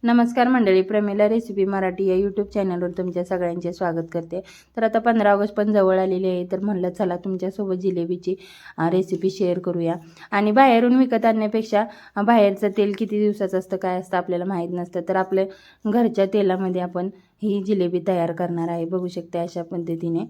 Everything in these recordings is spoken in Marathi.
नमस्कार मंडळी, प्रमिला रेसिपी मराठी या यूट्यूब चॅनलवर तुमच्या सगळ्यांचे स्वागत करते। तर आता 15 ऑगस्ट पण जवळ आलेली आहे, तर म्हणलं चला तुमच्यासोबत जिलेबीची रेसिपी शेअर करूया। आणि बाहेरून विकत आणण्यापेक्षा बाहेरचं तेल किती दिवसाचं असतं काय असतं आपल्याला माहीत नसतं, तर आपल्या घरच्या तेलामध्ये आपण ही जिलेबी तयार करणार आहे। बघू शकता अशा पद्धतीने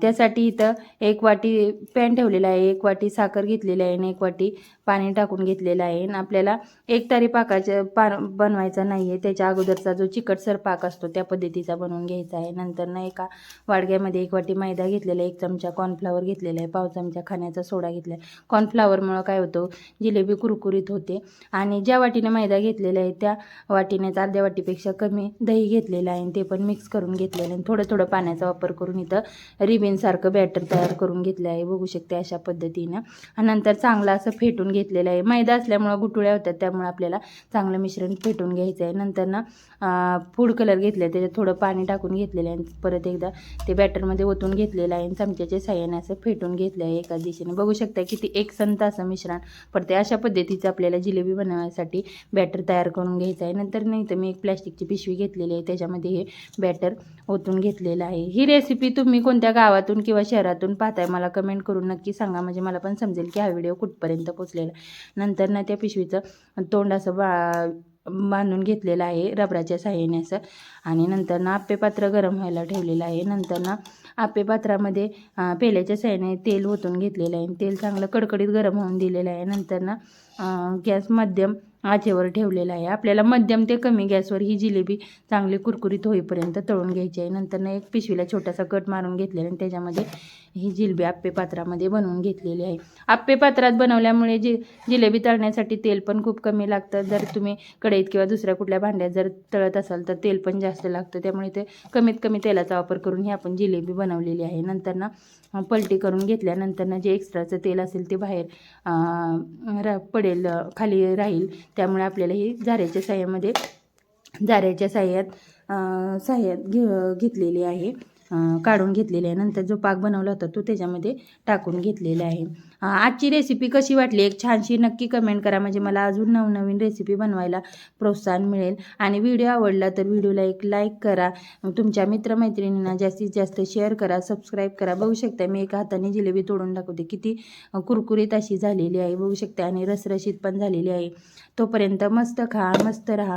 त्यासाठी इथं 1 वाटी पॅन ठेवलेला आहे, 1 वाटी साखर घेतलेली आहे आणि 1 वाटी पाणी टाकून घेतलेलं आहे। आणि आपल्याला एकतारी पाकाचे बनवायचा नाही आहे, त्याच्या अगोदरचा जो चिकटसर पाक असतो त्या पद्धतीचा बनवून घ्यायचा आहे। नंतर एका वाडग्यामध्ये 1 वाटी मैदा घेतलेला आहे, 1 चमचा कॉर्नफ्लॉवर घेतलेला आहे, पाव चमचा खाण्याचा सोडा घेतला आहे। कॉर्नफ्लॉवरमुळे काय होतं, जिलेबी कुरकुरीत होते। आणि ज्या वाटीने मैदा घेतलेला आहे त्या वाटीनेच अर्ध्या वाटीपेक्षा कमी दही घेतलेलं आहे, ते पण मिक्स करून घेतलेलं आहे। थोडं थोडं पाण्याचा वापर करून इथं रिबीनसारखं बॅटर तयार करून घेतलं आहे, बघू शकते अशा पद्धतीनं। आणि नंतर चांगलं असं फेटून घेतलेलं आहे। मैदा असल्यामुळे गुठळ्या होतात, त्यामुळे आपल्याला चांगलं मिश्रण फेटून घ्यायचं आहे। नंतर फूड कलर घेतले, त्याच्यात थोडं पाणी टाकून घेतलेलं आहे, परत एकदा ते बॅटरमध्ये ओतून घेतलेलं आहे, चमच्याच्या साहाय्याने असं फेटून घेतलं आहे एका दिशेने। बघू शकता किती एकसंत असं मिश्रण पडते। अशा पद्धतीचं आपल्याला जिलेबी बनवण्यासाठी बॅटर तयार करून घ्यायचं आहे। नंतर नाही तर मी एक प्लॅस्टिकची पिशवी घेतलेली आहे, त्याच्यामध्ये हे बॅटर ओतून घेतलेलं आहे। ही रेसिपी तुम्ही कोणत्या गावातून किंवा शहरातून पाहताय मला कमेंट करून नक्की सांगा, म्हणजे मला पण समजेल की हा व्हिडिओ कुठपर्यंत पोहोचलेला। नंतर त्या पिशवीचं तोंड असं बांधून घेतलेलं आहे रबराच्या साहाय्याने असं। आणि नंतर आप्पे पात्र गरम व्हायला ठेवलेलं आहे। नंतर आप्पे पात्रामध्ये पेल्याच्या साहाय्याने तेल ओतून घेतलेलं आहे, तेल चांगलं कडकडीत गरम होऊन दिलेलं आहे। नंतर गॅस मध्यम आचेवर ठेवलेला आहे। आपल्याला मध्यम ते कमी गॅसवर ही जिलेबी चांगली कुरकुरीत होईपर्यंत तळून घ्यायची आहे। नंतर एक पिशवीला छोटासा कट मारून घेतलेला आणि त्याच्यामध्ये ही जिलेबी आप्पे पात्रामध्ये बनवून घेतलेली आहे। आप्पे पात्रात बनवल्यामुळे जिलेबी तळण्यासाठी तेल पण खूप कमी लागतं। जर तुम्ही कढईत किंवा दुसऱ्या कुठल्या भांड्यात जर तळत असाल तर तेल पण जास्त लागतं, त्यामुळे ते कमीत कमी तेलाचा वापर करून ही आपण जिलेबी बनवलेली आहे। नंतर पलटी करून घेतल्यानंतर जे एक्स्ट्राचं तेल असेल ते बाहेर पडेल, खाली राहील, त्यामुळे आपल्याला ही झाऱ्याच्या साह्यात घेतलेली आहे, काढून घेतलेली आहे। नंतर जो पाक बनवला होता तो त्याच्यामध्ये टाकून घेतलेला आहे। आजची रेसिपी कशी वाटली एक छानशी नक्की कमेंट करा, म्हणजे मला अजून नवनवीन रेसिपी बनवायला प्रोत्साहन मिळेल। आणि व्हिडिओ आवडला तर व्हिडिओला एक लाईक करा, तुमच्या मित्रमैत्रिणींना जास्तीत जास्त शेअर करा, सबस्क्राईब करा। बघू शकता मी एका हाताने जिलेबी तोडून दाखवते, किती कुरकुरीत अशी झालेली आहे, बघू शकता, आणि रसरशीत पण झालेली आहे। तोपर्यंत मस्त खा, मस्त राहा।